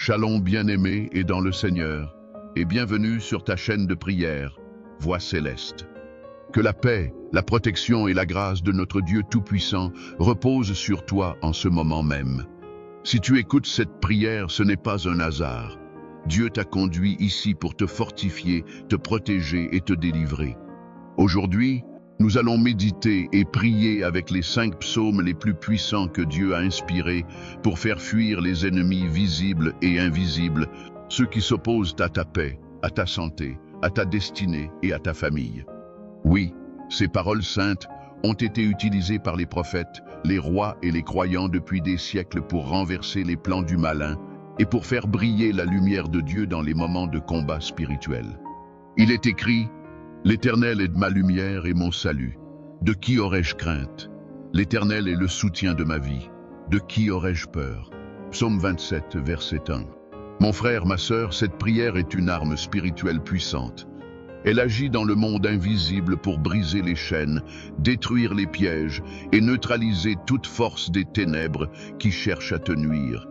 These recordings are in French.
Shalom bien-aimé et dans le Seigneur, et bienvenue sur ta chaîne de prière, Voix céleste. Que la paix, la protection et la grâce de notre Dieu Tout-Puissant reposent sur toi en ce moment même. Si tu écoutes cette prière, ce n'est pas un hasard. Dieu t'a conduit ici pour te fortifier, te protéger et te délivrer. Aujourd'hui, nous allons méditer et prier avec les 5 psaumes les plus puissants que Dieu a inspirés pour faire fuir les ennemis visibles et invisibles, ceux qui s'opposent à ta paix, à ta santé, à ta destinée et à ta famille. Oui, ces paroles saintes ont été utilisées par les prophètes, les rois et les croyants depuis des siècles pour renverser les plans du malin et pour faire briller la lumière de Dieu dans les moments de combat spirituel. Il est écrit: L'Éternel est ma lumière et mon salut. De qui aurais-je crainte? L'Éternel est le soutien de ma vie. De qui aurais-je peur? Psaume 27, verset 1. Mon frère, ma sœur, cette prière est une arme spirituelle puissante. Elle agit dans le monde invisible pour briser les chaînes, détruire les pièges et neutraliser toute force des ténèbres qui cherchent à te nuire.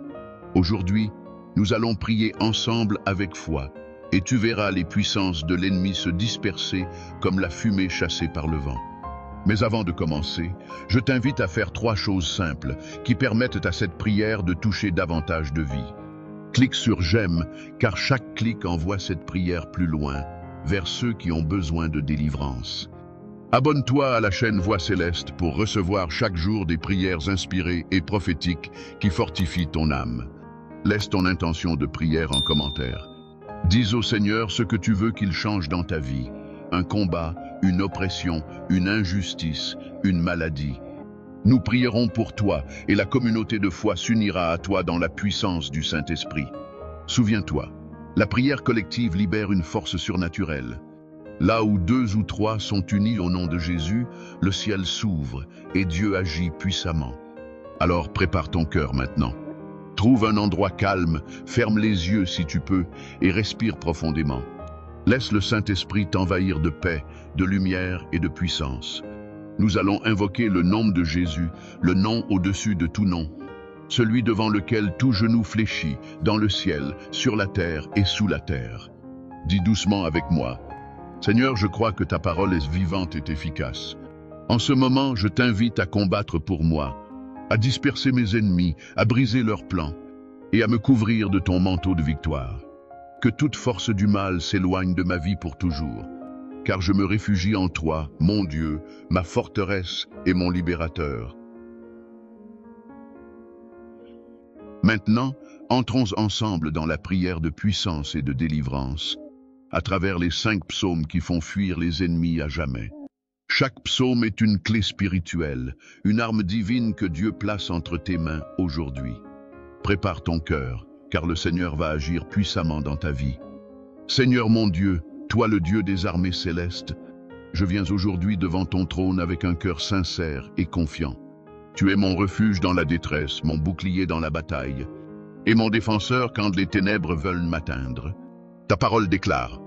Aujourd'hui, nous allons prier ensemble avec foi. Et tu verras les puissances de l'ennemi se disperser comme la fumée chassée par le vent. Mais avant de commencer, je t'invite à faire 3 choses simples qui permettent à cette prière de toucher davantage de vie. Clique sur j'aime, car chaque clic envoie cette prière plus loin, vers ceux qui ont besoin de délivrance. Abonne-toi à la chaîne Voix céleste pour recevoir chaque jour des prières inspirées et prophétiques qui fortifient ton âme. Laisse ton intention de prière en commentaire. Dis au Seigneur ce que tu veux qu'il change dans ta vie. Un combat, une oppression, une injustice, une maladie. Nous prierons pour toi et la communauté de foi s'unira à toi dans la puissance du Saint-Esprit. Souviens-toi, la prière collective libère une force surnaturelle. Là où 2 ou 3 sont unis au nom de Jésus, le ciel s'ouvre et Dieu agit puissamment. Alors prépare ton cœur maintenant. Trouve un endroit calme, ferme les yeux si tu peux et respire profondément. Laisse le Saint-Esprit t'envahir de paix, de lumière et de puissance. Nous allons invoquer le nom de Jésus, le nom au-dessus de tout nom, celui devant lequel tout genou fléchit, dans le ciel, sur la terre et sous la terre. Dis doucement avec moi: Seigneur, je crois que ta parole est vivante et efficace. En ce moment, je t'invite à combattre pour moi, à disperser mes ennemis, à briser leurs plans et à me couvrir de ton manteau de victoire. Que toute force du mal s'éloigne de ma vie pour toujours, car je me réfugie en toi, mon Dieu, ma forteresse et mon libérateur. Maintenant, entrons ensemble dans la prière de puissance et de délivrance, à travers les 5 psaumes qui font fuir les ennemis à jamais. Chaque psaume est une clé spirituelle, une arme divine que Dieu place entre tes mains aujourd'hui. Prépare ton cœur, car le Seigneur va agir puissamment dans ta vie. Seigneur mon Dieu, toi le Dieu des armées célestes, je viens aujourd'hui devant ton trône avec un cœur sincère et confiant. Tu es mon refuge dans la détresse, mon bouclier dans la bataille, et mon défenseur quand les ténèbres veulent m'atteindre. Ta parole déclare: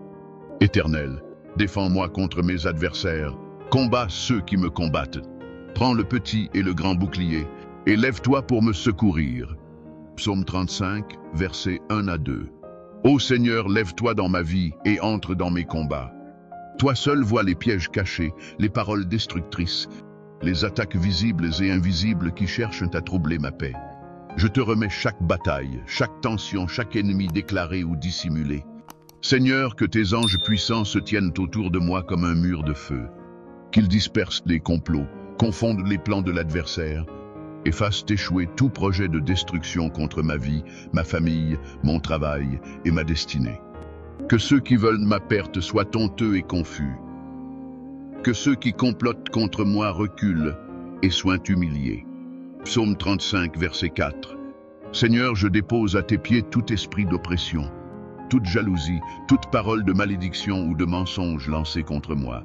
Éternel, défends-moi contre mes adversaires, combats ceux qui me combattent. Prends le petit et le grand bouclier, et lève-toi pour me secourir. Psaume 35, versets 1 à 2. Ô Seigneur, lève-toi dans ma vie et entre dans mes combats. Toi seul vois les pièges cachés, les paroles destructrices, les attaques visibles et invisibles qui cherchent à troubler ma paix. Je te remets chaque bataille, chaque tension, chaque ennemi déclaré ou dissimulé. Seigneur, que tes anges puissants se tiennent autour de moi comme un mur de feu. Qu'ils dispersent les complots, confondent les plans de l'adversaire et fassent échouer tout projet de destruction contre ma vie, ma famille, mon travail et ma destinée. Que ceux qui veulent ma perte soient honteux et confus. Que ceux qui complotent contre moi reculent et soient humiliés. Psaume 35, verset 4. Seigneur, je dépose à tes pieds tout esprit d'oppression, toute jalousie, toute parole de malédiction ou de mensonge lancée contre moi.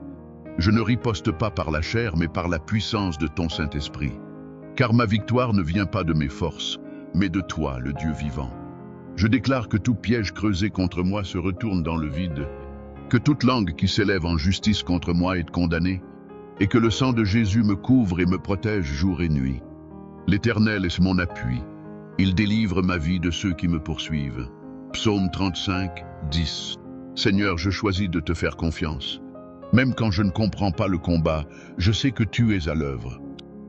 Je ne riposte pas par la chair, mais par la puissance de ton Saint-Esprit. Car ma victoire ne vient pas de mes forces, mais de toi, le Dieu vivant. Je déclare que tout piège creusé contre moi se retourne dans le vide, que toute langue qui s'élève en justice contre moi est condamnée, et que le sang de Jésus me couvre et me protège jour et nuit. L'Éternel est mon appui. Il délivre ma vie de ceux qui me poursuivent. Psaume 35, 10. Seigneur, je choisis de te faire confiance. Même quand je ne comprends pas le combat, je sais que tu es à l'œuvre.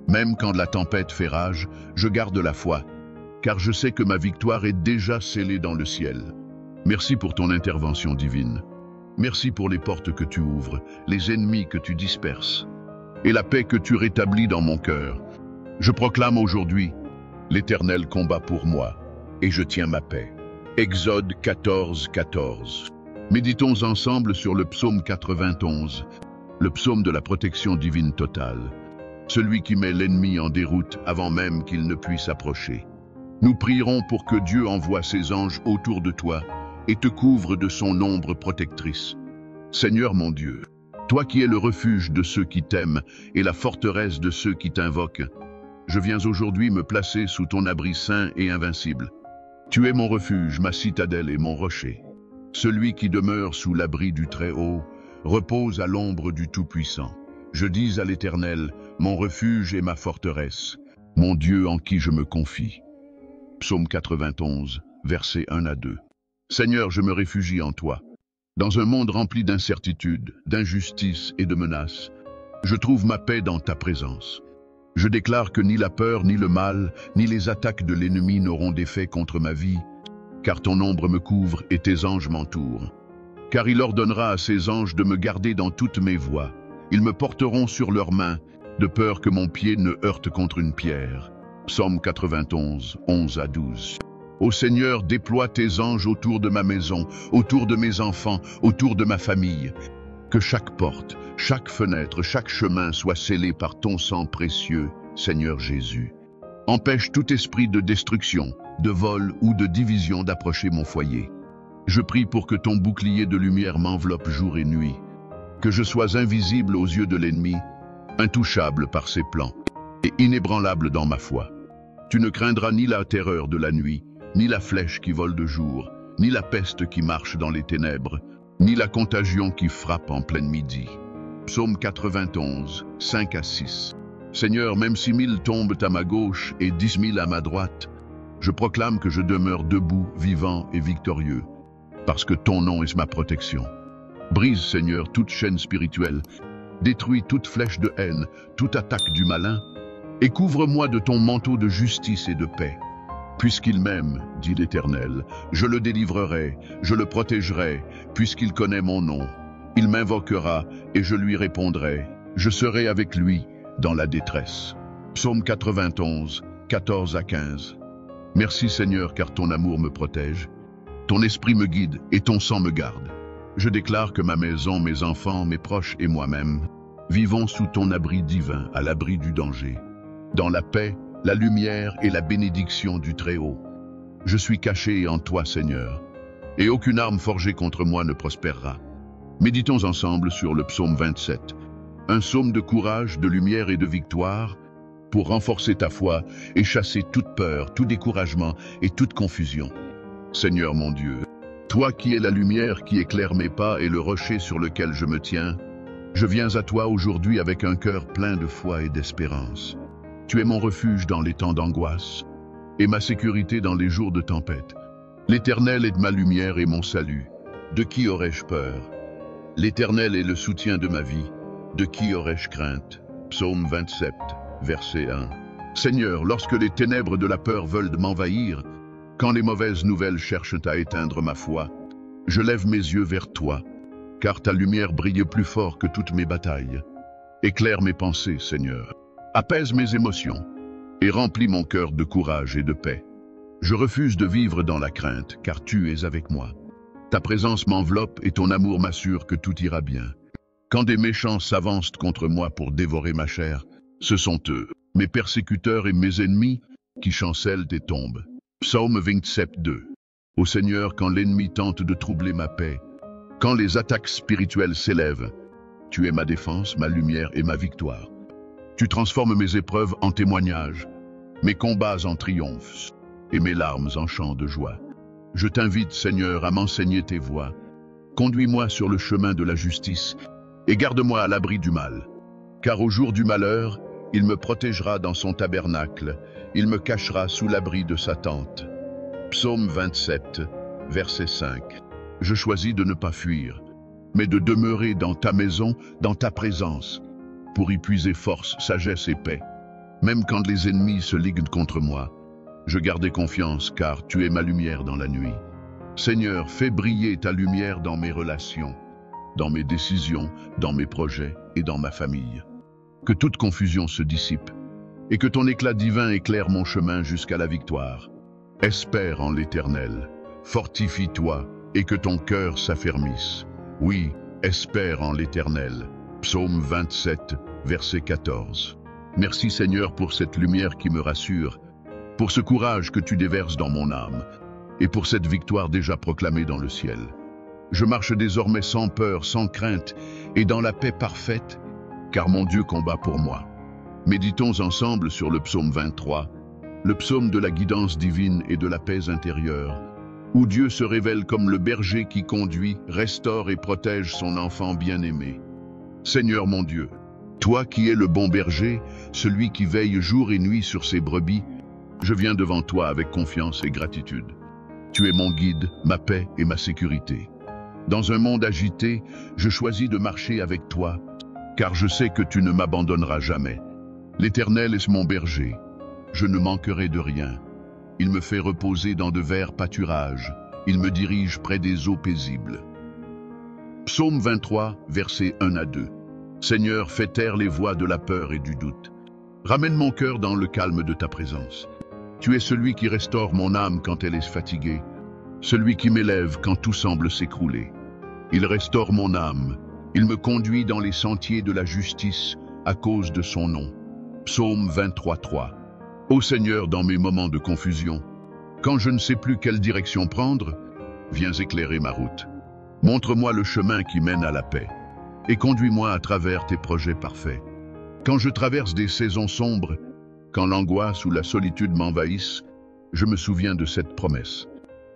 Même quand la tempête fait rage, je garde la foi, car je sais que ma victoire est déjà scellée dans le ciel. Merci pour ton intervention divine. Merci pour les portes que tu ouvres, les ennemis que tu disperses, et la paix que tu rétablis dans mon cœur. Je proclame aujourd'hui, l'Éternel combat pour moi, et je tiens ma paix. Exode 14, 14. Méditons ensemble sur le psaume 91, le psaume de la protection divine totale, celui qui met l'ennemi en déroute avant même qu'il ne puisse approcher. Nous prierons pour que Dieu envoie ses anges autour de toi et te couvre de son ombre protectrice. Seigneur mon Dieu, toi qui es le refuge de ceux qui t'aiment et la forteresse de ceux qui t'invoquent, je viens aujourd'hui me placer sous ton abri saint et invincible. Tu es mon refuge, ma citadelle et mon rocher. Celui qui demeure sous l'abri du Très-Haut repose à l'ombre du Tout-Puissant. Je dis à l'Éternel, mon refuge et ma forteresse, mon Dieu en qui je me confie. Psaume 91, versets 1 à 2. Seigneur, je me réfugie en toi. Dans un monde rempli d'incertitudes, d'injustices et de menaces, je trouve ma paix dans ta présence. Je déclare que ni la peur, ni le mal, ni les attaques de l'ennemi n'auront d'effet contre ma vie, car ton ombre me couvre et tes anges m'entourent. Car il ordonnera à ses anges de me garder dans toutes mes voies. Ils me porteront sur leurs mains, de peur que mon pied ne heurte contre une pierre. Psaume 91, 11 à 12. Ô Seigneur, déploie tes anges autour de ma maison, autour de mes enfants, autour de ma famille. Que chaque porte, chaque fenêtre, chaque chemin soit scellé par ton sang précieux, Seigneur Jésus. Empêche tout esprit de destruction, de vol ou de division d'approcher mon foyer. Je prie pour que ton bouclier de lumière m'enveloppe jour et nuit, que je sois invisible aux yeux de l'ennemi, intouchable par ses plans et inébranlable dans ma foi. Tu ne craindras ni la terreur de la nuit, ni la flèche qui vole de jour, ni la peste qui marche dans les ténèbres, ni la contagion qui frappe en plein midi. Psaume 91, 5 à 6. Seigneur, même si 1000 tombent à ma gauche et 10 000 à ma droite, je proclame que je demeure debout, vivant et victorieux, parce que ton nom est ma protection. Brise, Seigneur, toute chaîne spirituelle, détruis toute flèche de haine, toute attaque du malin, et couvre-moi de ton manteau de justice et de paix. Puisqu'il m'aime, dit l'Éternel, je le délivrerai, je le protégerai, puisqu'il connaît mon nom. Il m'invoquera et je lui répondrai. Je serai avec lui dans la détresse. Psaume 91, 14 à 15. Merci Seigneur, car ton amour me protège. Ton esprit me guide et ton sang me garde. Je déclare que ma maison, mes enfants, mes proches et moi-même vivons sous ton abri divin, à l'abri du danger. Dans la paix, la lumière et la bénédiction du Très-Haut. Je suis caché en toi, Seigneur, et aucune arme forgée contre moi ne prospérera. Méditons ensemble sur le psaume 27, un psaume de courage, de lumière et de victoire, pour renforcer ta foi et chasser toute peur, tout découragement et toute confusion. Seigneur mon Dieu, toi qui es la lumière qui éclaire mes pas et le rocher sur lequel je me tiens, je viens à toi aujourd'hui avec un cœur plein de foi et d'espérance. Tu es mon refuge dans les temps d'angoisse et ma sécurité dans les jours de tempête. L'Éternel est ma lumière et mon salut. De qui aurais-je peur? L'Éternel est le soutien de ma vie. De qui aurais-je crainte? Psaume 27, verset 1. Seigneur, lorsque les ténèbres de la peur veulent m'envahir, quand les mauvaises nouvelles cherchent à éteindre ma foi, je lève mes yeux vers toi, car ta lumière brille plus fort que toutes mes batailles. Éclaire mes pensées, Seigneur. Apaise mes émotions et remplis mon cœur de courage et de paix. Je refuse de vivre dans la crainte, car tu es avec moi. Ta présence m'enveloppe et ton amour m'assure que tout ira bien. Quand des méchants s'avancent contre moi pour dévorer ma chair, ce sont eux, mes persécuteurs et mes ennemis, qui chancellent et tombent. Psaume 27, 2. Ô Seigneur, quand l'ennemi tente de troubler ma paix, quand les attaques spirituelles s'élèvent, tu es ma défense, ma lumière et ma victoire. Tu transformes mes épreuves en témoignages, mes combats en triomphes et mes larmes en chants de joie. Je t'invite, Seigneur, à m'enseigner tes voies. Conduis-moi sur le chemin de la justice et garde-moi à l'abri du mal. Car au jour du malheur, Il me protégera dans son tabernacle, il me cachera sous l'abri de sa tente. Psaume 27, verset 5. Je choisis de ne pas fuir, mais de demeurer dans ta maison, dans ta présence, pour y puiser force, sagesse et paix. Même quand les ennemis se liguent contre moi, je gardai confiance, car tu es ma lumière dans la nuit. Seigneur, fais briller ta lumière dans mes relations, dans mes décisions, dans mes projets et dans ma famille. Que toute confusion se dissipe, et que ton éclat divin éclaire mon chemin jusqu'à la victoire. Espère en l'Éternel, fortifie-toi, et que ton cœur s'affermisse. Oui, espère en l'Éternel. Psaume 27, verset 14. Merci Seigneur pour cette lumière qui me rassure, pour ce courage que tu déverses dans mon âme, et pour cette victoire déjà proclamée dans le ciel. Je marche désormais sans peur, sans crainte, et dans la paix parfaite, car mon Dieu combat pour moi. Méditons ensemble sur le psaume 23, le psaume de la guidance divine et de la paix intérieure, où Dieu se révèle comme le berger qui conduit, restaure et protège son enfant bien-aimé. Seigneur mon Dieu, toi qui es le bon berger, celui qui veille jour et nuit sur ses brebis, je viens devant toi avec confiance et gratitude. Tu es mon guide, ma paix et ma sécurité. Dans un monde agité, je choisis de marcher avec toi, car je sais que tu ne m'abandonneras jamais. L'Éternel est mon berger, je ne manquerai de rien. Il me fait reposer dans de verts pâturages, il me dirige près des eaux paisibles. Psaume 23, versets 1 à 2. Seigneur, fais taire les voix de la peur et du doute. Ramène mon cœur dans le calme de ta présence. Tu es celui qui restaure mon âme quand elle est fatiguée, celui qui m'élève quand tout semble s'écrouler. Il restaure mon âme, il me conduit dans les sentiers de la justice à cause de son nom. Psaume 23, 3. Ô Seigneur, dans mes moments de confusion, quand je ne sais plus quelle direction prendre, viens éclairer ma route. Montre-moi le chemin qui mène à la paix, et conduis-moi à travers tes projets parfaits. Quand je traverse des saisons sombres, quand l'angoisse ou la solitude m'envahissent, je me souviens de cette promesse.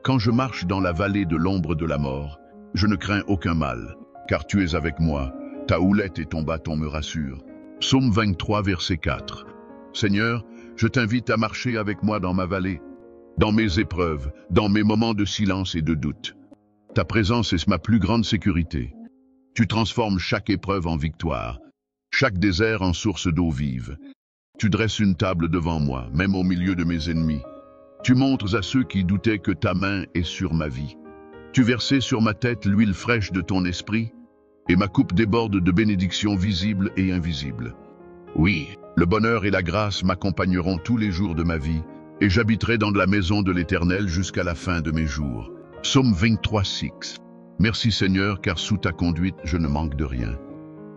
Quand je marche dans la vallée de l'ombre de la mort, je ne crains aucun mal, car tu es avec moi, ta houlette et ton bâton me rassurent. Psaume 23, verset 4. Seigneur, je t'invite à marcher avec moi dans ma vallée, dans mes épreuves, dans mes moments de silence et de doute. Ta présence est ma plus grande sécurité. Tu transformes chaque épreuve en victoire, chaque désert en source d'eau vive. Tu dresses une table devant moi, même au milieu de mes ennemis. Tu montres à ceux qui doutaient que ta main est sur ma vie. Tu versais sur ma tête l'huile fraîche de ton esprit, et ma coupe déborde de bénédictions visibles et invisibles. Oui, le bonheur et la grâce m'accompagneront tous les jours de ma vie, et j'habiterai dans la maison de l'Éternel jusqu'à la fin de mes jours. Psaume 23, 6. Merci Seigneur, car sous ta conduite, je ne manque de rien.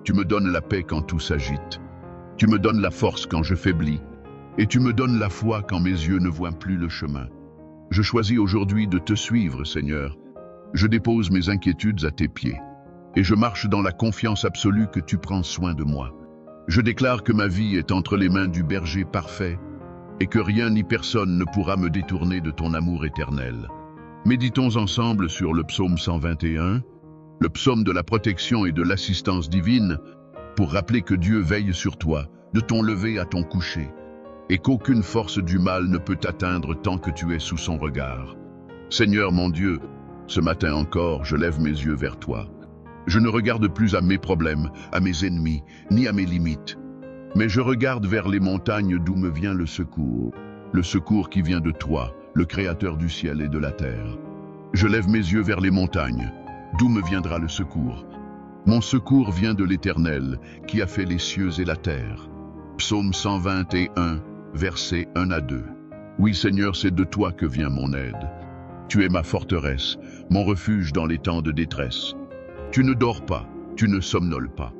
Tu me donnes la paix quand tout s'agite. Tu me donnes la force quand je faiblis. Et tu me donnes la foi quand mes yeux ne voient plus le chemin. Je choisis aujourd'hui de te suivre, Seigneur. Je dépose mes inquiétudes à tes pieds. Et je marche dans la confiance absolue que tu prends soin de moi. Je déclare que ma vie est entre les mains du berger parfait et que rien ni personne ne pourra me détourner de ton amour éternel. Méditons ensemble sur le psaume 121, le psaume de la protection et de l'assistance divine, pour rappeler que Dieu veille sur toi, de ton lever à ton coucher, et qu'aucune force du mal ne peut t'atteindre tant que tu es sous son regard. Seigneur mon Dieu, ce matin encore, je lève mes yeux vers toi. Je ne regarde plus à mes problèmes, à mes ennemis, ni à mes limites, mais je regarde vers les montagnes d'où me vient le secours qui vient de toi, le Créateur du ciel et de la terre. Je lève mes yeux vers les montagnes, d'où me viendra le secours. Mon secours vient de l'Éternel, qui a fait les cieux et la terre. Psaume 121, versets 1 à 2. Oui Seigneur, c'est de toi que vient mon aide. Tu es ma forteresse, mon refuge dans les temps de détresse. Tu ne dors pas, tu ne somnoles pas.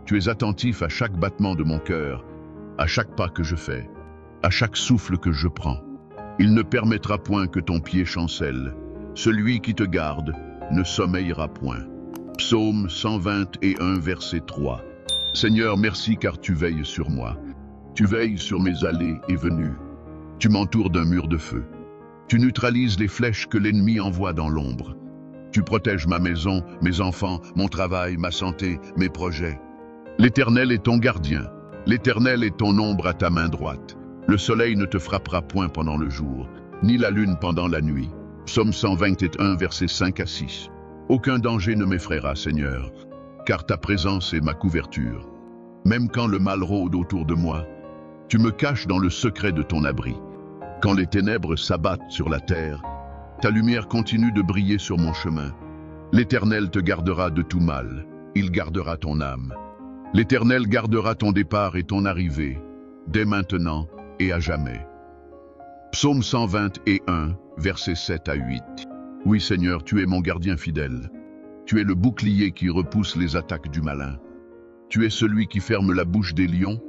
Tu es attentif à chaque battement de mon cœur, à chaque pas que je fais, à chaque souffle que je prends. Il ne permettra point que ton pied chancelle. Celui qui te garde ne sommeillera point. Psaume 121, verset 3. Seigneur, merci car tu veilles sur moi. Tu veilles sur mes allées et venues. Tu m'entoures d'un mur de feu. Tu neutralises les flèches que l'ennemi envoie dans l'ombre. Tu protèges ma maison, mes enfants, mon travail, ma santé, mes projets. L'Éternel est ton gardien. L'Éternel est ton ombre à ta main droite. Le soleil ne te frappera point pendant le jour, ni la lune pendant la nuit. Psaume 121, versets 5 à 6. Aucun danger ne m'effraiera, Seigneur, car ta présence est ma couverture. Même quand le mal rôde autour de moi, tu me caches dans le secret de ton abri. Quand les ténèbres s'abattent sur la terre, ta lumière continue de briller sur mon chemin. L'Éternel te gardera de tout mal, il gardera ton âme. L'Éternel gardera ton départ et ton arrivée, dès maintenant et à jamais. Psaume 121, versets 7 à 8. Oui Seigneur, tu es mon gardien fidèle. Tu es le bouclier qui repousse les attaques du malin. Tu es celui qui ferme la bouche des lions,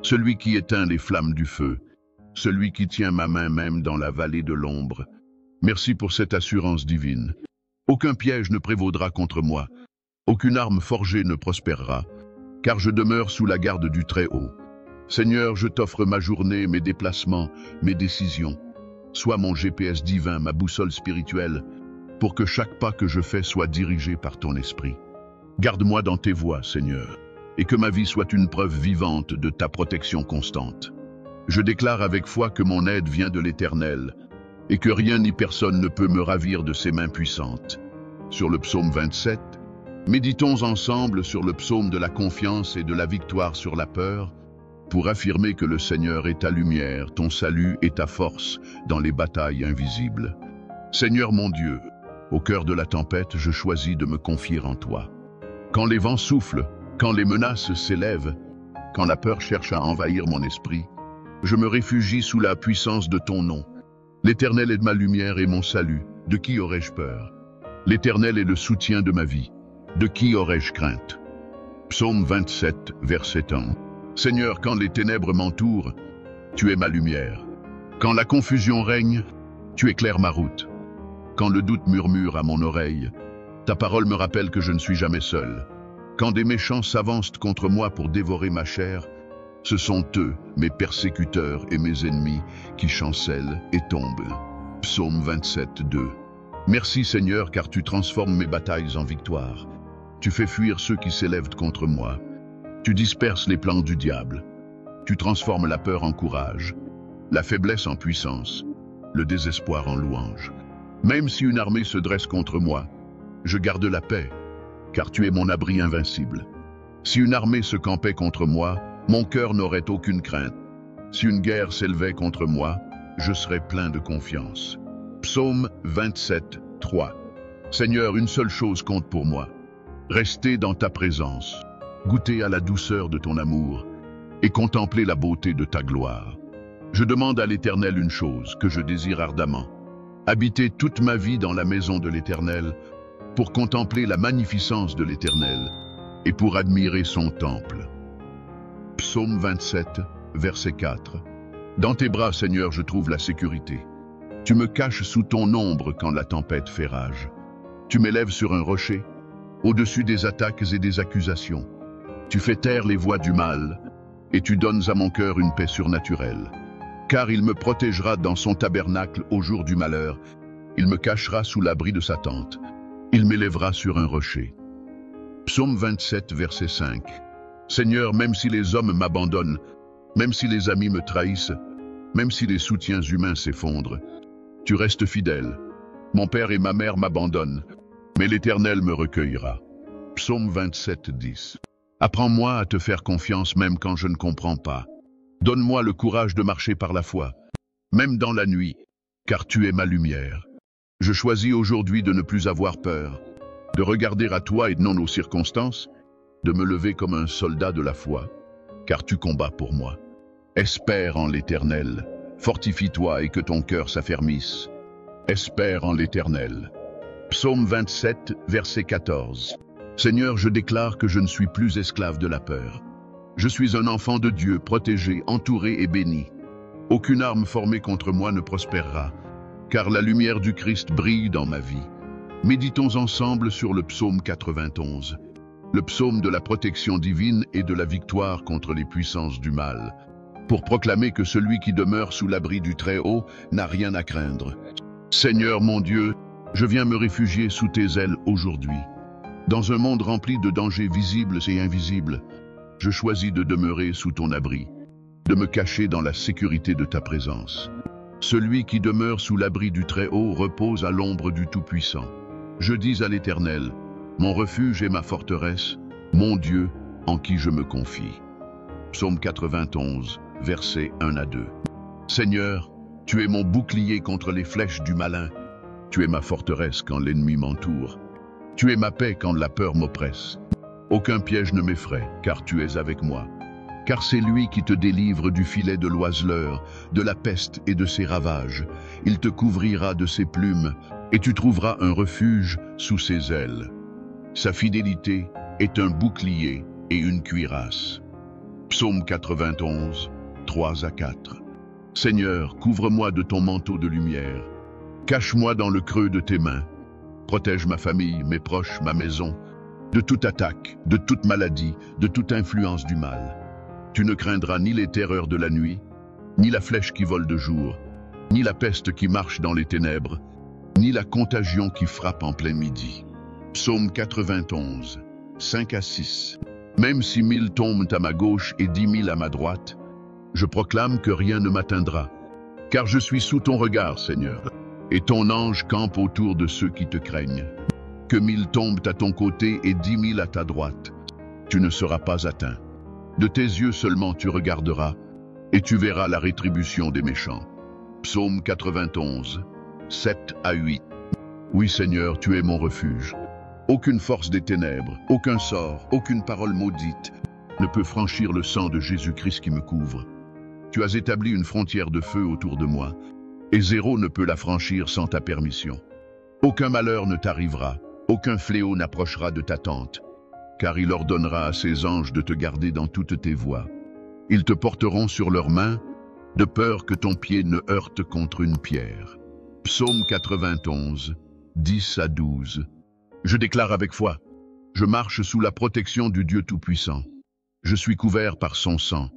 celui qui éteint les flammes du feu, celui qui tient ma main même dans la vallée de l'ombre. Merci pour cette assurance divine. Aucun piège ne prévaudra contre moi, aucune arme forgée ne prospérera, car je demeure sous la garde du Très-Haut. Seigneur, je t'offre ma journée, mes déplacements, mes décisions. Sois mon GPS divin, ma boussole spirituelle, pour que chaque pas que je fais soit dirigé par ton esprit. Garde-moi dans tes voies, Seigneur, et que ma vie soit une preuve vivante de ta protection constante. Je déclare avec foi que mon aide vient de l'Éternel, et que rien ni personne ne peut me ravir de ses mains puissantes. Sur le psaume 27, méditons ensemble sur le psaume de la confiance et de la victoire sur la peur, pour affirmer que le Seigneur est ta lumière, ton salut et ta force dans les batailles invisibles. Seigneur mon Dieu, au cœur de la tempête, je choisis de me confier en toi. Quand les vents soufflent, quand les menaces s'élèvent, quand la peur cherche à envahir mon esprit, je me réfugie sous la puissance de ton nom. L'Éternel est ma lumière et mon salut, de qui aurais-je peur? L'Éternel est le soutien de ma vie, de qui aurais-je crainte? Psaume 27, verset 1. Seigneur, quand les ténèbres m'entourent, tu es ma lumière. Quand la confusion règne, tu éclaires ma route. Quand le doute murmure à mon oreille, ta parole me rappelle que je ne suis jamais seul. Quand des méchants s'avancent contre moi pour dévorer ma chair, ce sont eux, mes persécuteurs et mes ennemis, qui chancellent et tombent. Psaume 27, 2. Merci Seigneur, car tu transformes mes batailles en victoire. Tu fais fuir ceux qui s'élèvent contre moi. Tu disperses les plans du diable. Tu transformes la peur en courage, la faiblesse en puissance, le désespoir en louange. Même si une armée se dresse contre moi, je garde la paix, car tu es mon abri invincible. Si une armée se campait contre moi, mon cœur n'aurait aucune crainte. Si une guerre s'élevait contre moi, je serais plein de confiance. Psaume 27, 3. Seigneur, une seule chose compte pour moi. Rester dans ta présence, goûter à la douceur de ton amour et contempler la beauté de ta gloire. Je demande à l'Éternel une chose que je désire ardemment. Habiter toute ma vie dans la maison de l'Éternel pour contempler la magnificence de l'Éternel et pour admirer son temple. Psaume 27, verset 4. Dans tes bras, Seigneur, je trouve la sécurité. Tu me caches sous ton ombre quand la tempête fait rage. Tu m'élèves sur un rocher, au-dessus des attaques et des accusations. Tu fais taire les voix du mal, et tu donnes à mon cœur une paix surnaturelle. Car il me protégera dans son tabernacle au jour du malheur, il me cachera sous l'abri de sa tente, il m'élèvera sur un rocher. Psaume 27, verset 5. Seigneur, même si les hommes m'abandonnent, même si les amis me trahissent, même si les soutiens humains s'effondrent, tu restes fidèle. Mon père et ma mère m'abandonnent, mais l'Éternel me recueillera. Psaume 27, 10. Apprends-moi à te faire confiance même quand je ne comprends pas. Donne-moi le courage de marcher par la foi, même dans la nuit, car tu es ma lumière. Je choisis aujourd'hui de ne plus avoir peur, de regarder à toi et non aux circonstances, de me lever comme un soldat de la foi, car tu combats pour moi. Espère en l'Éternel, fortifie-toi et que ton cœur s'affermisse. Espère en l'Éternel. Psaume 27, verset 14. Seigneur, je déclare que je ne suis plus esclave de la peur. Je suis un enfant de Dieu, protégé, entouré et béni. Aucune arme formée contre moi ne prospérera, car la lumière du Christ brille dans ma vie. Méditons ensemble sur le psaume 91, le psaume de la protection divine et de la victoire contre les puissances du mal, pour proclamer que celui qui demeure sous l'abri du Très-Haut n'a rien à craindre. Seigneur mon Dieu, je viens me réfugier sous tes ailes aujourd'hui. Dans un monde rempli de dangers visibles et invisibles, Je choisis de demeurer sous ton abri, de me cacher dans la sécurité de ta présence. Celui qui demeure sous l'abri du Très-Haut repose à l'ombre du Tout-Puissant. Je dis à l'Éternel, mon refuge et ma forteresse, mon Dieu en qui je me confie. Psaume 91, versets 1 à 2. Seigneur, tu es mon bouclier contre les flèches du malin. Tu es ma forteresse quand l'ennemi m'entoure. Tu es ma paix quand la peur m'oppresse. Aucun piège ne m'effraie, car tu es avec moi. Car c'est lui qui te délivre du filet de l'oiseleur, de la peste et de ses ravages. Il te couvrira de ses plumes, et tu trouveras un refuge sous ses ailes. Sa fidélité est un bouclier et une cuirasse. Psaume 91, 3 à 4. Seigneur, couvre-moi de ton manteau de lumière. Cache-moi dans le creux de tes mains. Protège ma famille, mes proches, ma maison, de toute attaque, de toute maladie, de toute influence du mal. Tu ne craindras ni les terreurs de la nuit, ni la flèche qui vole de jour, ni la peste qui marche dans les ténèbres, ni la contagion qui frappe en plein midi. Psaume 91, 5 à 6. Même si 1000 tombent à ma gauche et 10 000 à ma droite, je proclame que rien ne m'atteindra, car je suis sous ton regard, Seigneur, et ton ange campe autour de ceux qui te craignent. Que 1000 tombent à ton côté et 10 000 à ta droite, tu ne seras pas atteint. De tes yeux seulement tu regarderas, et tu verras la rétribution des méchants. Psaume 91, 7 à 8. Oui Seigneur, tu es mon refuge. Aucune force des ténèbres, aucun sort, aucune parole maudite ne peut franchir le sang de Jésus-Christ qui me couvre. Tu as établi une frontière de feu autour de moi, et zéro ne peut la franchir sans ta permission. Aucun malheur ne t'arrivera, aucun fléau n'approchera de ta tente, car il ordonnera à ses anges de te garder dans toutes tes voies. Ils te porteront sur leurs mains, de peur que ton pied ne heurte contre une pierre. Psaume 91, 10 à 12. Je déclare avec foi, je marche sous la protection du Dieu Tout-Puissant. Je suis couvert par son sang,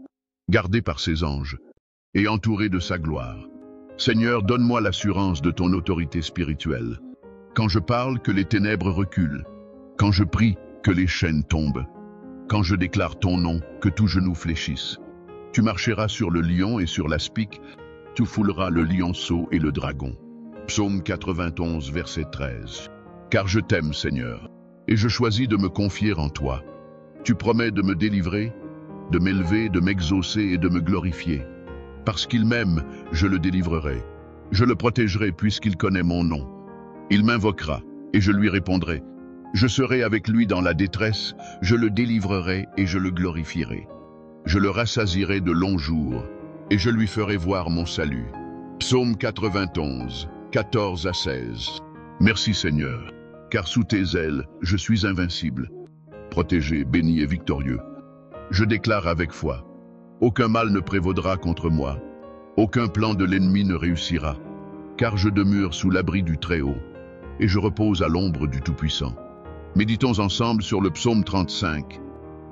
gardé par ses anges, et entouré de sa gloire. Seigneur, donne-moi l'assurance de ton autorité spirituelle. Quand je parle, que les ténèbres reculent. Quand je prie, que les chaînes tombent. Quand je déclare ton nom, que tout genou fléchisse. Tu marcheras sur le lion et sur l'aspic, tu fouleras le lionceau et le dragon. Psaume 91, verset 13. Car je t'aime, Seigneur, et je choisis de me confier en toi. Tu promets de me délivrer, de m'élever, de m'exaucer et de me glorifier. Parce qu'il m'aime, je le délivrerai. Je le protégerai puisqu'il connaît mon nom. Il m'invoquera, et je lui répondrai. Je serai avec lui dans la détresse, je le délivrerai et je le glorifierai. Je le rassasierai de longs jours, et je lui ferai voir mon salut. Psaume 91, 14 à 16. Merci Seigneur, car sous tes ailes, je suis invincible. Protégé, béni et victorieux. Je déclare avec foi, aucun mal ne prévaudra contre moi, aucun plan de l'ennemi ne réussira, car je demeure sous l'abri du Très-Haut, et je repose à l'ombre du Tout-Puissant. Méditons ensemble sur le psaume 35,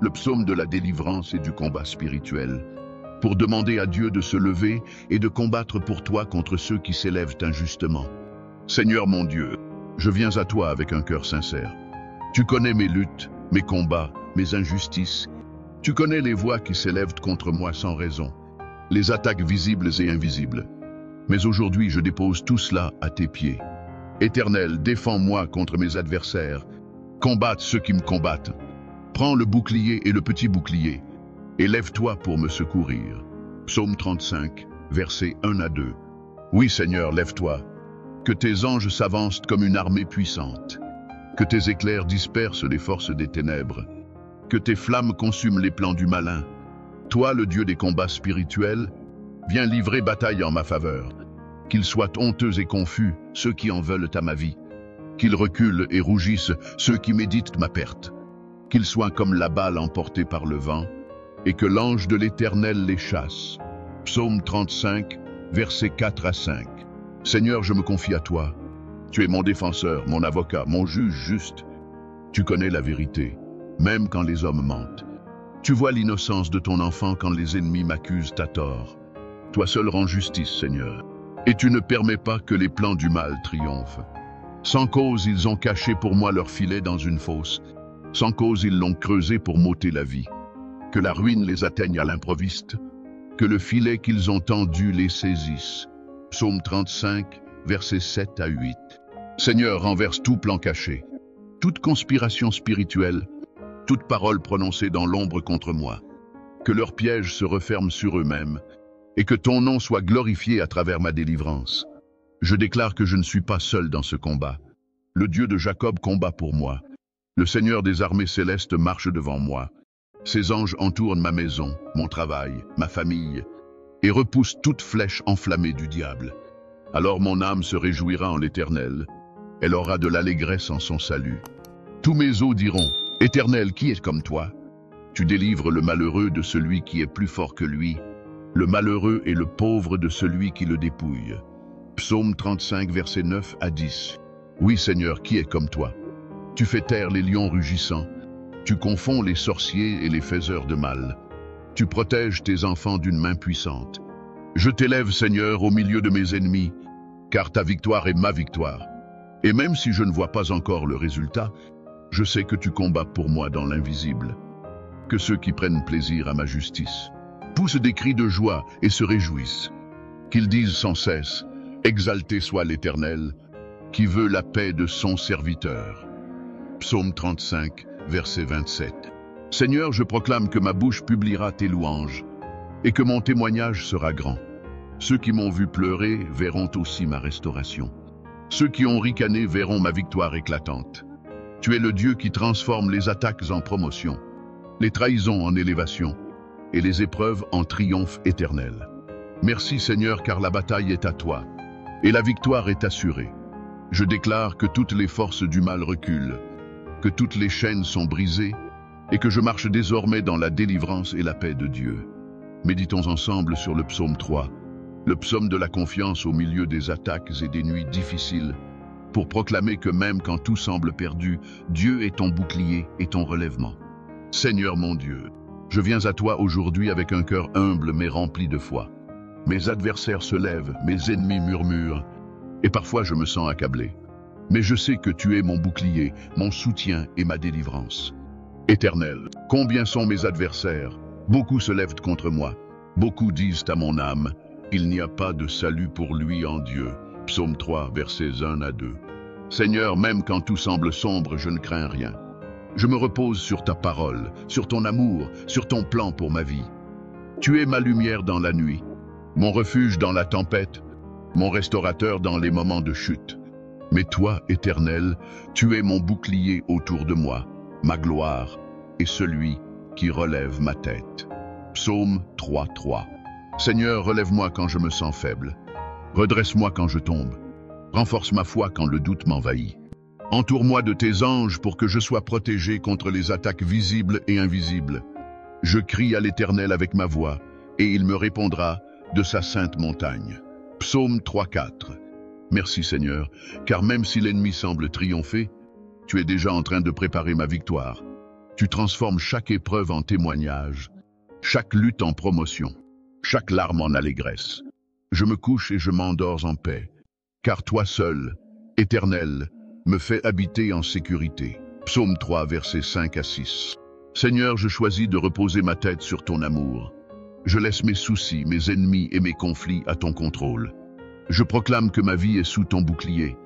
le psaume de la délivrance et du combat spirituel, pour demander à Dieu de se lever et de combattre pour toi contre ceux qui s'élèvent injustement. Seigneur mon Dieu, je viens à toi avec un cœur sincère. Tu connais mes luttes, mes combats, mes injustices. Tu connais les voix qui s'élèvent contre moi sans raison, les attaques visibles et invisibles. Mais aujourd'hui, je dépose tout cela à tes pieds. Éternel, défends-moi contre mes adversaires. Combatte ceux qui me combattent. Prends le bouclier et le petit bouclier, et lève-toi pour me secourir. Psaume 35, versets 1 à 2. Oui Seigneur, lève-toi. Que tes anges s'avancent comme une armée puissante. Que tes éclairs dispersent les forces des ténèbres. Que tes flammes consument les plans du malin. Toi, le Dieu des combats spirituels, viens livrer bataille en ma faveur. Qu'ils soient honteux et confus, ceux qui en veulent à ma vie. Qu'ils reculent et rougissent, ceux qui méditent ma perte. Qu'ils soient comme la balle emportée par le vent, et que l'ange de l'Éternel les chasse. Psaume 35, versets 4 à 5. Seigneur, je me confie à toi. Tu es mon défenseur, mon avocat, mon juge juste. Tu connais la vérité, même quand les hommes mentent. Tu vois l'innocence de ton enfant quand les ennemis m'accusent à tort. Toi seul rends justice, Seigneur, et tu ne permets pas que les plans du mal triomphent. Sans cause, ils ont caché pour moi leur filet dans une fosse. Sans cause, ils l'ont creusé pour m'ôter la vie. que la ruine les atteigne à l'improviste, que le filet qu'ils ont tendu les saisisse. Psaume 35, versets 7 à 8. Seigneur, renverse tout plan caché, toute conspiration spirituelle, toute parole prononcée dans l'ombre contre moi. Que leurs pièges se referment sur eux-mêmes, et que ton nom soit glorifié à travers ma délivrance. Je déclare que je ne suis pas seul dans ce combat. Le Dieu de Jacob combat pour moi. Le Seigneur des armées célestes marche devant moi. Ses anges entourent ma maison, mon travail, ma famille, et repoussent toute flèche enflammée du diable. Alors mon âme se réjouira en l'Éternel. Elle aura de l'allégresse en son salut. Tous mes os diront, « Éternel, qui est comme toi ?» Tu délivres le malheureux de celui qui est plus fort que lui, le malheureux et le pauvre de celui qui le dépouille. Psaume 35, versets 9 à 10. Oui, Seigneur, qui est comme toi? Tu fais taire les lions rugissants. Tu confonds les sorciers et les faiseurs de mal. Tu protèges tes enfants d'une main puissante. Je t'élève, Seigneur, au milieu de mes ennemis, car ta victoire est ma victoire. Et même si je ne vois pas encore le résultat, je sais que tu combats pour moi dans l'invisible. Que ceux qui prennent plaisir à ma justice poussent des cris de joie et se réjouissent. Qu'ils disent sans cesse, « Exalté soit l'Éternel, qui veut la paix de son serviteur. » Psaume 35, verset 27. Seigneur, je proclame que ma bouche publiera tes louanges, et que mon témoignage sera grand. Ceux qui m'ont vu pleurer verront aussi ma restauration. Ceux qui ont ricané verront ma victoire éclatante. Tu es le Dieu qui transforme les attaques en promotion, les trahisons en élévation, et les épreuves en triomphe éternel. Merci Seigneur, car la bataille est à toi, et la victoire est assurée. Je déclare que toutes les forces du mal reculent, que toutes les chaînes sont brisées, et que je marche désormais dans la délivrance et la paix de Dieu. Méditons ensemble sur le psaume 3, le psaume de la confiance au milieu des attaques et des nuits difficiles, pour proclamer que même quand tout semble perdu, Dieu est ton bouclier et ton relèvement. Seigneur mon Dieu, je viens à toi aujourd'hui avec un cœur humble mais rempli de foi. Mes adversaires se lèvent, mes ennemis murmurent, et parfois je me sens accablé. Mais je sais que tu es mon bouclier, mon soutien et ma délivrance. Éternel, combien sont mes adversaires? Beaucoup se lèvent contre moi. Beaucoup disent à mon âme, il n'y a pas de salut pour lui en Dieu. Psaume 3, versets 1 à 2. Seigneur, même quand tout semble sombre, je ne crains rien. Je me repose sur ta parole, sur ton amour, sur ton plan pour ma vie. Tu es ma lumière dans la nuit, mon refuge dans la tempête, mon restaurateur dans les moments de chute. Mais toi, Éternel, tu es mon bouclier autour de moi, ma gloire et celui qui relève ma tête. Psaume 3, 3. Seigneur, relève-moi quand je me sens faible. Redresse-moi quand je tombe. Renforce ma foi quand le doute m'envahit. Entoure-moi de tes anges pour que je sois protégé contre les attaques visibles et invisibles. Je crie à l'Éternel avec ma voix, et il me répondra de sa sainte montagne. Psaume 3, 4. Merci Seigneur, car même si l'ennemi semble triompher, tu es déjà en train de préparer ma victoire. Tu transformes chaque épreuve en témoignage, chaque lutte en promotion, chaque larme en allégresse. Je me couche et je m'endors en paix, car toi seul, Éternel, me fais habiter en sécurité. Psaume 3, versets 5 à 6. Seigneur, je choisis de reposer ma tête sur ton amour. Je laisse mes soucis, mes ennemis et mes conflits à ton contrôle. Je proclame que ma vie est sous ton bouclier,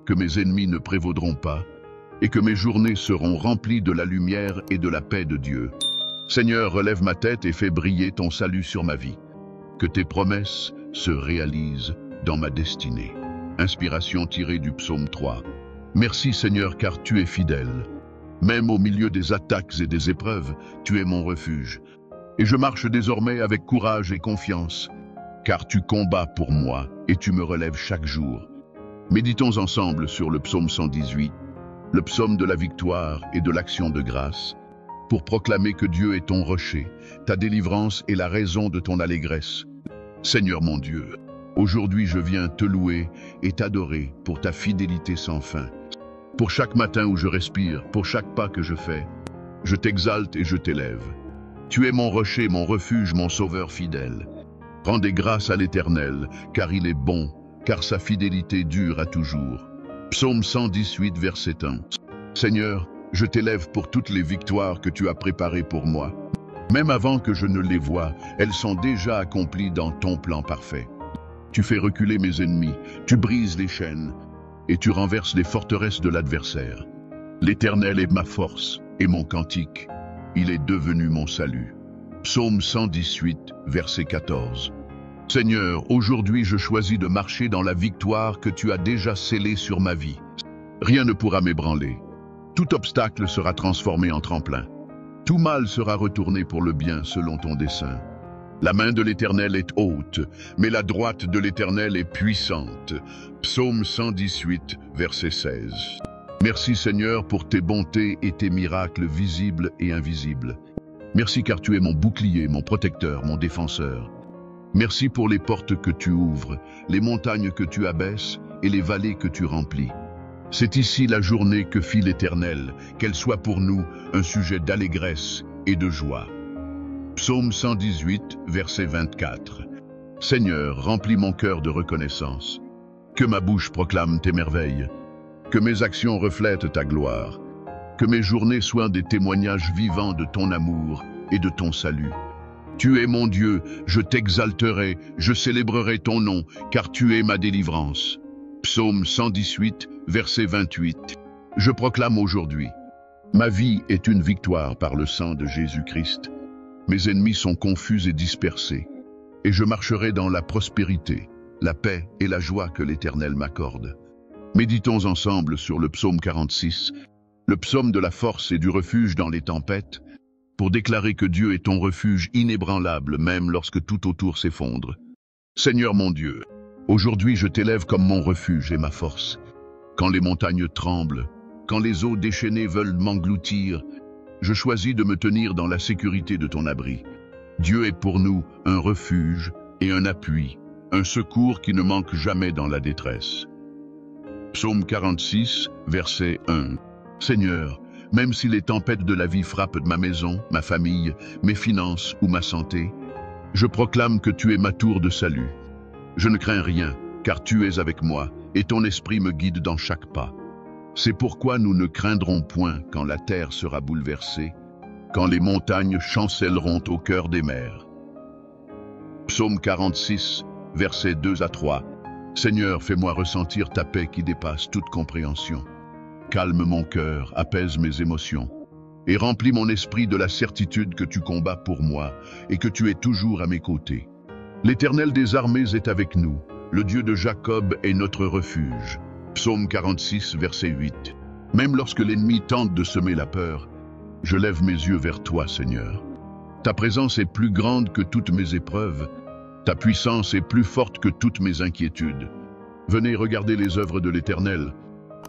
que mes ennemis ne prévaudront pas, et que mes journées seront remplies de la lumière et de la paix de Dieu. Seigneur, relève ma tête et fais briller ton salut sur ma vie. Que tes promesses se réalisent dans ma destinée. Inspiration tirée du psaume 3. Merci Seigneur, car tu es fidèle. Même au milieu des attaques et des épreuves, tu es mon refuge. Et je marche désormais avec courage et confiance, car tu combats pour moi et tu me relèves chaque jour. Méditons ensemble sur le psaume 118, le psaume de la victoire et de l'action de grâce, pour proclamer que Dieu est ton rocher, ta délivrance est la raison de ton allégresse. Seigneur mon Dieu, aujourd'hui je viens te louer et t'adorer pour ta fidélité sans fin. Pour chaque matin où je respire, pour chaque pas que je fais, je t'exalte et je t'élève. Tu es mon rocher, mon refuge, mon sauveur fidèle. Rendez grâce à l'Éternel, car il est bon, car sa fidélité dure à toujours. Psaume 118, verset 1. Seigneur, je t'élève pour toutes les victoires que tu as préparées pour moi. Même avant que je ne les voie, elles sont déjà accomplies dans ton plan parfait. Tu fais reculer mes ennemis, tu brises les chaînes, et tu renverses les forteresses de l'adversaire. L'Éternel est ma force et mon cantique. Il est devenu mon salut. Psaume 118, verset 14. Seigneur, aujourd'hui je choisis de marcher dans la victoire que tu as déjà scellée sur ma vie. Rien ne pourra m'ébranler. Tout obstacle sera transformé en tremplin. Tout mal sera retourné pour le bien selon ton dessein. La main de l'Éternel est haute, mais la droite de l'Éternel est puissante. Psaume 118, verset 16. Merci Seigneur pour tes bontés et tes miracles visibles et invisibles. Merci car tu es mon bouclier, mon protecteur, mon défenseur. Merci pour les portes que tu ouvres, les montagnes que tu abaisses et les vallées que tu remplis. C'est ici la journée que fit l'Éternel, qu'elle soit pour nous un sujet d'allégresse et de joie. Psaume 118, verset 24. Seigneur, remplis mon cœur de reconnaissance. Que ma bouche proclame tes merveilles. Que mes actions reflètent ta gloire. Que mes journées soient des témoignages vivants de ton amour et de ton salut. Tu es mon Dieu, je t'exalterai, je célébrerai ton nom, car tu es ma délivrance. Psaume 118, verset 28. Je proclame aujourd'hui: ma vie est une victoire par le sang de Jésus-Christ. Mes ennemis sont confus et dispersés, et je marcherai dans la prospérité, la paix et la joie que l'Éternel m'accorde. Méditons ensemble sur le psaume 46, le psaume de la force et du refuge dans les tempêtes, pour déclarer que Dieu est ton refuge inébranlable même lorsque tout autour s'effondre. Seigneur mon Dieu, aujourd'hui je t'élève comme mon refuge et ma force. Quand les montagnes tremblent, quand les eaux déchaînées veulent m'engloutir, je choisis de me tenir dans la sécurité de ton abri. Dieu est pour nous un refuge et un appui, un secours qui ne manque jamais dans la détresse. Psaume 46, verset 1. Seigneur, même si les tempêtes de la vie frappent ma maison, ma famille, mes finances ou ma santé, je proclame que tu es ma tour de salut. Je ne crains rien, car tu es avec moi, et ton esprit me guide dans chaque pas. C'est pourquoi nous ne craindrons point quand la terre sera bouleversée, quand les montagnes chancelleront au cœur des mers. Psaume 46, versets 2 à 3. Seigneur, fais-moi ressentir ta paix qui dépasse toute compréhension. Calme mon cœur, apaise mes émotions, et remplis mon esprit de la certitude que tu combats pour moi et que tu es toujours à mes côtés. L'Éternel des armées est avec nous, le Dieu de Jacob est notre refuge. Psaume 46, verset 8. Même lorsque l'ennemi tente de semer la peur, je lève mes yeux vers toi, Seigneur. Ta présence est plus grande que toutes mes épreuves, ta puissance est plus forte que toutes mes inquiétudes. Venez regarder les œuvres de l'Éternel.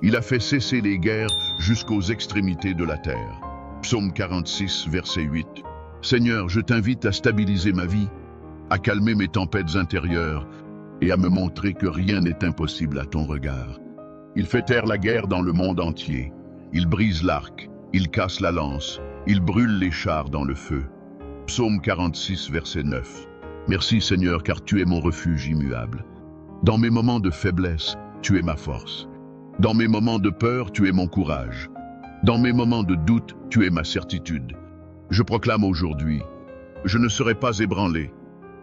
Il a fait cesser les guerres jusqu'aux extrémités de la terre. Psaume 46, verset 8. Seigneur, je t'invite à stabiliser ma vie, à calmer mes tempêtes intérieures et à me montrer que rien n'est impossible à ton regard. Il fait taire la guerre dans le monde entier. Il brise l'arc, il casse la lance, il brûle les chars dans le feu. Psaume 46, verset 9. Merci Seigneur, car tu es mon refuge immuable. Dans mes moments de faiblesse, tu es ma force. Dans mes moments de peur, tu es mon courage. Dans mes moments de doute, tu es ma certitude. Je proclame aujourd'hui: je ne serai pas ébranlé,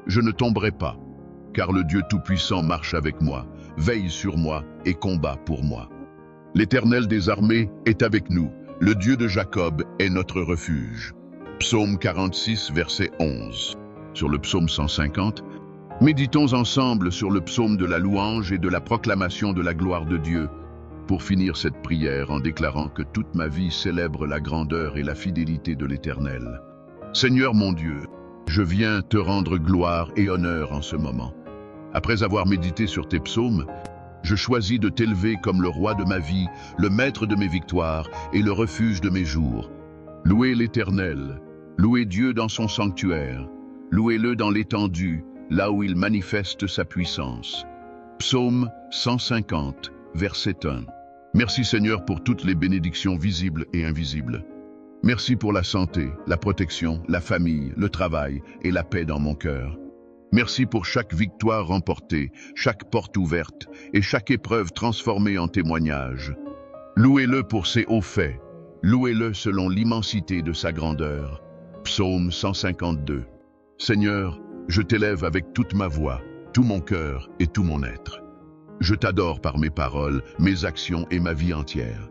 je ne tomberai pas, car le Dieu Tout-Puissant marche avec moi, veille sur moi et combat pour moi. L'Éternel des armées est avec nous, le Dieu de Jacob est notre refuge. Psaume 46, verset 11. Sur le psaume 150, méditons ensemble sur le psaume de la louange et de la proclamation de la gloire de Dieu, pour finir cette prière en déclarant que toute ma vie célèbre la grandeur et la fidélité de l'Éternel. Seigneur mon Dieu, je viens te rendre gloire et honneur en ce moment. Après avoir médité sur tes psaumes, je choisis de t'élever comme le roi de ma vie, le maître de mes victoires et le refuge de mes jours. Louez l'Éternel, louez Dieu dans son sanctuaire, louez-le dans l'étendue, là où il manifeste sa puissance. Psaume 150, verset 1. Merci Seigneur pour toutes les bénédictions visibles et invisibles. Merci pour la santé, la protection, la famille, le travail et la paix dans mon cœur. Merci pour chaque victoire remportée, chaque porte ouverte et chaque épreuve transformée en témoignage. Louez-le pour ses hauts faits, louez-le selon l'immensité de sa grandeur. Psaume 152. Seigneur, je t'élève avec toute ma voix, tout mon cœur et tout mon être. Je t'adore par mes paroles, mes actions et ma vie entière.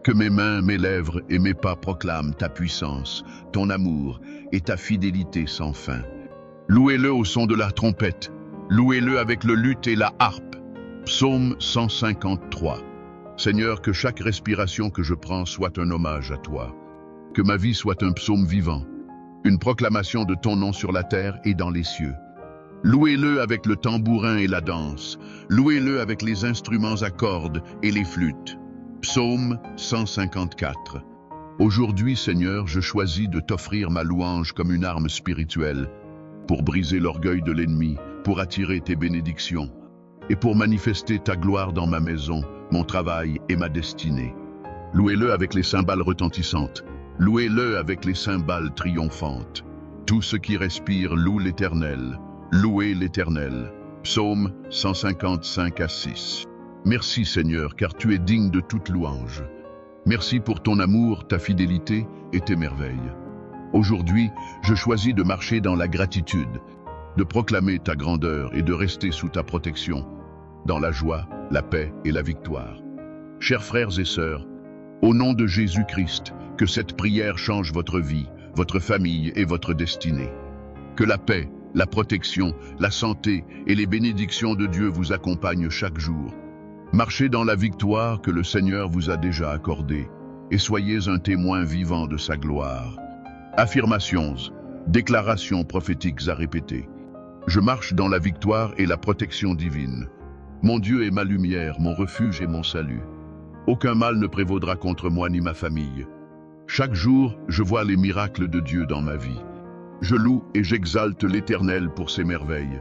Que mes mains, mes lèvres et mes pas proclament ta puissance, ton amour et ta fidélité sans fin. Louez-le au son de la trompette, louez-le avec le luth et la harpe. Psaume 153. Seigneur, que chaque respiration que je prends soit un hommage à toi. Que ma vie soit un psaume vivant, une proclamation de ton nom sur la terre et dans les cieux. Louez-le avec le tambourin et la danse, louez-le avec les instruments à cordes et les flûtes. Psaume 154. Aujourd'hui, Seigneur, je choisis de t'offrir ma louange comme une arme spirituelle, pour briser l'orgueil de l'ennemi, pour attirer tes bénédictions, et pour manifester ta gloire dans ma maison, mon travail et ma destinée. Louez-le avec les cymbales retentissantes, louez-le avec les cymbales triomphantes. Tout ce qui respire loue l'Éternel, louez l'Éternel. Psaume 155 à 6. Merci Seigneur, car tu es digne de toute louange. Merci pour ton amour, ta fidélité et tes merveilles. Aujourd'hui, je choisis de marcher dans la gratitude, de proclamer ta grandeur et de rester sous ta protection, dans la joie, la paix et la victoire. Chers frères et sœurs, au nom de Jésus-Christ, que cette prière change votre vie, votre famille et votre destinée. Que la paix, la protection, la santé et les bénédictions de Dieu vous accompagnent chaque jour. Marchez dans la victoire que le Seigneur vous a déjà accordée et soyez un témoin vivant de sa gloire. Affirmations, déclarations prophétiques à répéter. Je marche dans la victoire et la protection divine. Mon Dieu est ma lumière, mon refuge et mon salut. Aucun mal ne prévaudra contre moi ni ma famille. Chaque jour, je vois les miracles de Dieu dans ma vie. Je loue et j'exalte l'Éternel pour ses merveilles.